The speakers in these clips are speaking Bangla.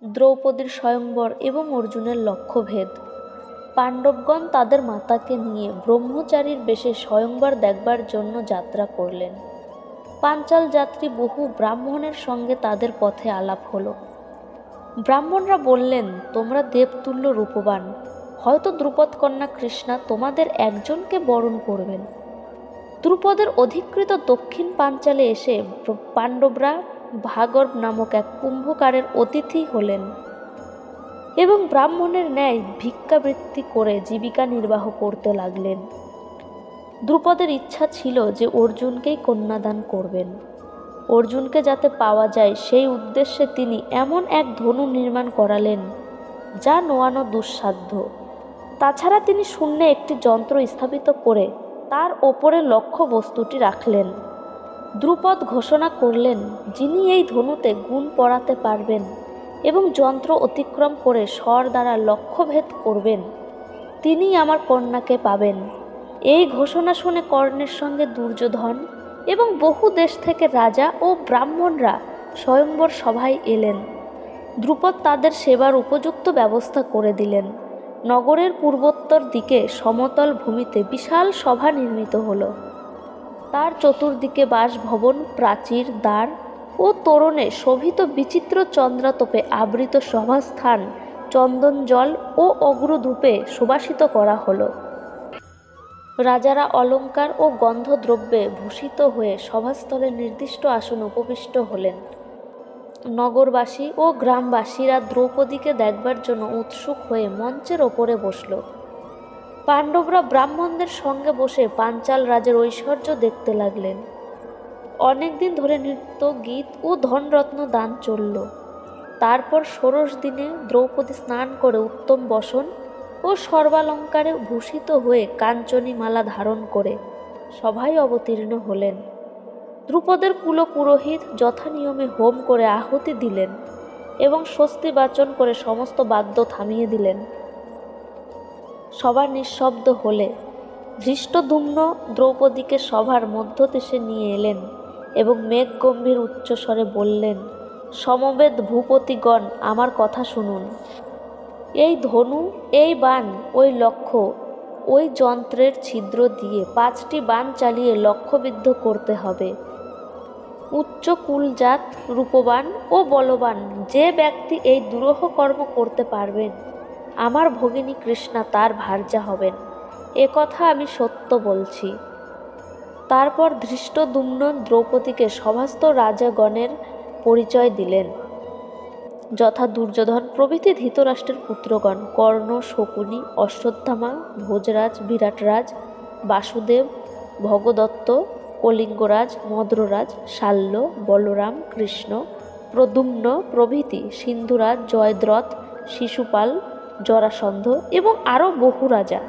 দ্রৌপদীর স্বয়ংবর এবং অর্জুনের লক্ষ্যভেদ। পাণ্ডবগণ তাদের মাতাকে নিয়ে ব্রহ্মচারীর বেশে স্বয়ংবর দেখবার জন্য যাত্রা করলেন। পাঞ্চাল যাত্রী বহু ব্রাহ্মণের সঙ্গে তাদের পথে আলাপ হলো। ব্রাহ্মণরা বললেন, তোমরা দেবতুল্য রূপবান, হয়তো দ্রুপদ কন্যা কৃষ্ণা তোমাদের একজনকে বরণ করবেন। দ্রুপদের অধিকৃত দক্ষিণ পাঞ্চালে এসে পাণ্ডবরা ভাগর্ভ নামক এক কুম্ভকারের অতিথি হলেন এবং ব্রাহ্মণের ন্যায় ভিক্ষাবৃত্তি করে জীবিকা নির্বাহ করতে লাগলেন। দ্রুপদের ইচ্ছা ছিল যে অর্জুনকেই কন্যাদান করবেন। অর্জুনকে যাতে পাওয়া যায় সেই উদ্দেশ্যে তিনি এমন এক ধনু নির্মাণ করালেন যা নোয়ানো দুঃসাধ্য। তাছাড়া তিনি শূন্যে একটি যন্ত্র স্থাপিত করে তার ওপরে লক্ষ্য বস্তুটি রাখলেন। দ্রুপদ ঘোষণা করলেন, যিনি এই ধনুতে গুণ পড়াতে পারবেন এবং যন্ত্র অতিক্রম করে স্বর দ্বারা লক্ষ্যভেদ করবেন, তিনিই আমার কন্যাকে পাবেন। এই ঘোষণা শুনে কর্ণের সঙ্গে দুর্যোধন এবং বহু দেশ থেকে রাজা ও ব্রাহ্মণরা স্বয়ংবর সভায় এলেন। দ্রুপদ তাদের সেবার উপযুক্ত ব্যবস্থা করে দিলেন। নগরের পূর্বোত্তর দিকে সমতল ভূমিতে বিশাল সভা নির্মিত হল। তার চতুর্দিকে বাসভবন, প্রাচীর, দ্বার ও তোরণে শোভিত বিচিত্র চন্দ্রাতপে আবৃত সভাস্থান চন্দন জল ও অগ্রধূপে সুবাসিত করা হল। রাজারা অলঙ্কার ও গন্ধদ্রব্যে ভূষিত হয়ে সভাস্থলে নির্দিষ্ট আসনে উপবিষ্ট হলেন। নগরবাসী ও গ্রামবাসীরা দ্রৌপদীকে দেখবার জন্য উৎসুক হয়ে মঞ্চের ওপরে বসল। পাণ্ডবরা ব্রাহ্মণদের সঙ্গে বসে পাঞ্চাল রাজের ঐশ্বর্য দেখতে লাগলেন। অনেকদিন ধরে নৃত্য, গীত ও ধনরত্ন দান চলল। তারপর ষোড়শ দিনে দ্রৌপদী স্নান করে উত্তম বসন ও সর্বালঙ্কারে ভূষিত হয়ে কাঞ্চনী মালা ধারণ করে সভায় অবতীর্ণ হলেন। দ্রুপদের কুলপুরোহিত যথানিয়মে হোম করে আহুতি দিলেন এবং স্বস্তি বাচন করে সমস্ত বাদ্য থামিয়ে দিলেন। সভা নিঃশব্দ হলে ধৃষ্টদ্যুম্ন দ্রৌপদীকে সভার মধ্যদেশে নিয়ে এলেন এবং মেঘগম্ভীর উচ্চস্বরে বললেন, সমবেত ভূপতিগণ, আমার কথা শুনুন। এই ধনু, এই বাণ, ওই লক্ষ্য, ওই যন্ত্রের ছিদ্র দিয়ে 5টি বাণ চালিয়ে লক্ষ্যবিদ্ধ করতে হবে। উচ্চ কুলজাত, রূপবান ও বলবান যে ব্যক্তি এই দুরূহ কর্ম করতে পারবেন, আমার ভগিনী কৃষ্ণা তার ভার্যা হবেন। এ কথা আমি সত্য বলছি। তারপর ধৃষ্টদ্যুম্ন দ্রৌপদীকে সভাস্থ রাজাগণের পরিচয় দিলেন, যথা দুর্যোধন প্রভৃতি ধৃতরাষ্ট্রের পুত্রগণ, কর্ণ, শকুনি, অশ্বত্থামা, ভোজরাজ, বিরাটরাজ, বাসুদেব, ভগদত্ত, কলিঙ্গরাজ, মদ্ররাজ, শাল্য, বলরাম, কৃষ্ণ, প্রদ্যুম্ন প্রভৃতি, সিন্ধুরাজ, জয়দ্রথ, শিশুপাল, জরাসন্ধ এবং আরও বহু রাজা।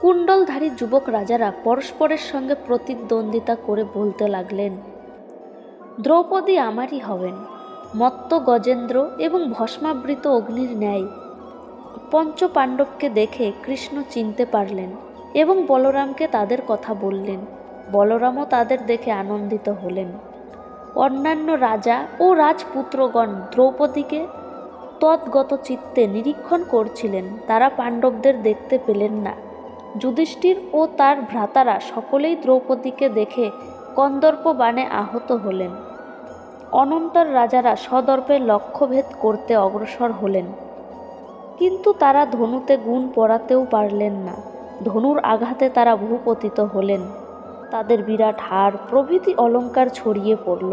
কুণ্ডলধারী যুবক রাজারা পরস্পরের সঙ্গে প্রতিদ্বন্দ্বিতা করে বলতে লাগলেন, দ্রৌপদী আমারই হবেন। মত্ত গজেন্দ্র এবং ভস্মাবৃত অগ্নির ন্যায় পঞ্চপাণ্ডবকে দেখে কৃষ্ণ চিনতে পারলেন এবং বলরামকে তাদের কথা বললেন। বলরামও তাদের দেখে আনন্দিত হলেন। অন্যান্য রাজা ও রাজপুত্রগণ দ্রৌপদীকে তদ্গত চিত্তে নিরীক্ষণ করছিলেন। তারা পাণ্ডবদের দেখতে পেলেন না। যুধিষ্ঠির ও তার ভ্রাতারা সকলেই দ্রৌপদীকে দেখে কন্দর্প বাণে আহত হলেন। অনন্তর রাজারা সদর্পে লক্ষ্যভেদ করতে অগ্রসর হলেন, কিন্তু তারা ধনুতে গুণ পড়াতেও পারলেন না। ধনুর আঘাতে তারা ভূপতিত হলেন। তাদের বিরাট হাড় প্রভৃতি অলঙ্কার ছড়িয়ে পড়ল।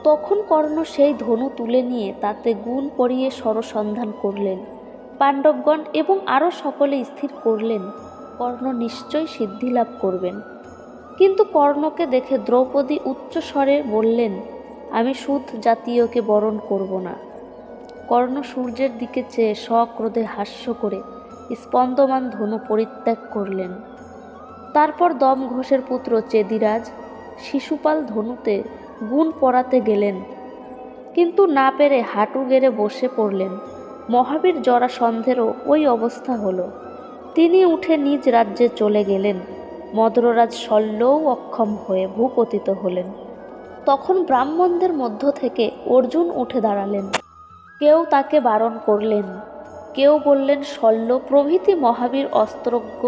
তখন কর্ণ সেই ধনু তুলে নিয়ে তাতে গুণ পরিয়ে সরসন্ধান করলেন। পাণ্ডবগণ এবং আরও সকলে স্থির করলেন কর্ণ নিশ্চয় সিদ্ধিলাভ করবেন। কিন্তু কর্ণকে দেখে দ্রৌপদী উচ্চস্বরে বললেন, আমি সুত জাতীয়কে বরণ করব না। কর্ণ সূর্যের দিকে চেয়ে সক্রোধে হাস্য করে স্পন্দমান ধনু পরিত্যাগ করলেন। তারপর দমঘোষের পুত্র চেদিরাজ শিশুপাল ধনুতে গুণ পড়াতে গেলেন, কিন্তু না পেরে হাঁটু গেড়ে বসে পড়লেন। মহাবীর জরাসন্ধেরও ওই অবস্থা হলো। তিনি উঠে নিজ রাজ্যে চলে গেলেন। মদ্ররাজ শল্যও অক্ষম হয়ে ভূপতিত হলেন। তখন ব্রাহ্মণদের মধ্য থেকে অর্জুন উঠে দাঁড়ালেন। কেউ তাকে বারণ করলেন, কেউ বললেন শল্য প্রভৃতি মহাবীর অস্ত্রজ্ঞ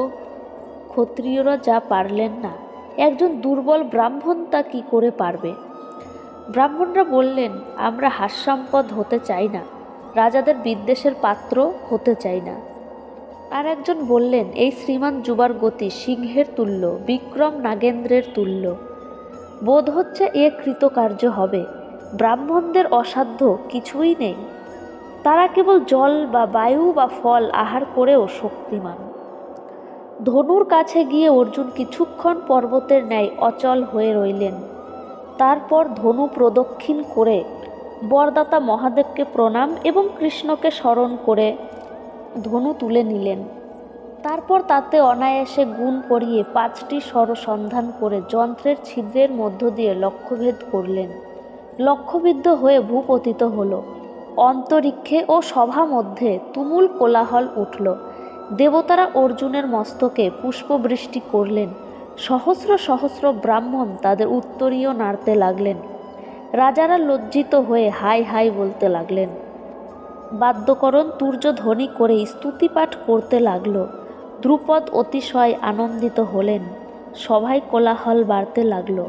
ক্ষত্রিয়রা যা পারলেন না, একজন দুর্বল ব্রাহ্মণ তা কি করে পারবে। ব্রাহ্মণরা বললেন, আমরা হাস্যাস্পদ হতে চাই না, রাজাদের বিদ্বেষের পাত্র হতে চাই না। আর একজন বললেন, এই শ্রীমান যুবার গতি সিংহের তুল্য, বিক্রম নাগেন্দ্রের তুল্য। বোধ হচ্ছে এ কৃতকার্য হবে। ব্রাহ্মণদের অসাধ্য কিছুই নেই, তারা কেবল জল বা বায়ু বা ফল আহার করেও শক্তিমান। ধনুর কাছে গিয়ে অর্জুন কিছুক্ষণ পর্বতের ন্যায় অচল হয়ে রইলেন। তারপর ধনু প্রদক্ষিণ করে বরদাতা মহাদেবকে প্রণাম এবং কৃষ্ণকে স্মরণ করে ধনু তুলে নিলেন। তারপর তাতে অনায়াসে গুণ পরিয়ে 5টি স্বর সন্ধান করে যন্ত্রের ছিদ্রের মধ্য দিয়ে লক্ষ্যভেদ করলেন। লক্ষ্যবিদ্ধ হয়ে ভূপতিত হল। অন্তরিক্ষে ও সভা মধ্যে তুমুল কোলাহল উঠল। দেবতারা অর্জুনের মস্তকে পুষ্পবৃষ্টি করলেন। সহস্র সহস্র ব্রাহ্মণ তাদের উত্তরীয় নাড়তে লাগলেন। রাজারা লজ্জিত হয়ে হাই হাই বলতে লাগলেন। বাদ্যকরণ তুর্যধ্বনি করে স্তুতিপাঠ করতে লাগল। দ্রুপদ অতিশয় আনন্দিত হলেন। সভায় কোলাহল বাড়তে লাগল।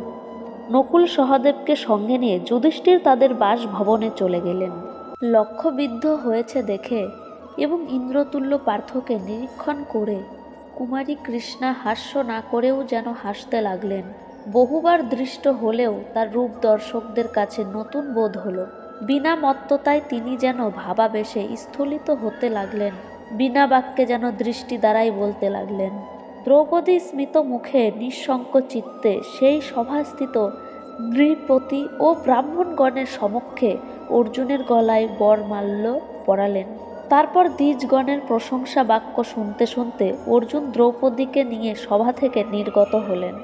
নকুল সহদেবকে সঙ্গে নিয়ে যুধিষ্ঠির তাদের বাসভবনে চলে গেলেন। লক্ষ্যবিদ্ধ হয়েছে দেখে এবং ইন্দ্রতুল্য পার্থকে নিরীক্ষণ করে কুমারী কৃষ্ণা হাস্য না করেও যেন হাসতে লাগলেন। বহুবার দৃষ্ট হলেও তার রূপ দর্শকদের কাছে নতুন বোধ হলো। বিনা মত্ততায় তিনি যেন ভাবাবেশে স্থলিত হতে লাগলেন, বিনা বাক্যে যেন দৃষ্টি দ্বারাই বলতে লাগলেন। দ্রৌপদী স্মিত মুখে নিঃশঙ্ক চিত্তে সেই সভাস্থিত নৃপতি ও ব্রাহ্মণগণের সমক্ষে অর্জুনের গলায় বরমাল্য পরালেন। তারপর দ্বিজগণের প্রশংসা বাক্য শুনতে শুনতে অর্জুন দ্রৌপদীকে নিয়ে সভা থেকে নির্গত হলেন।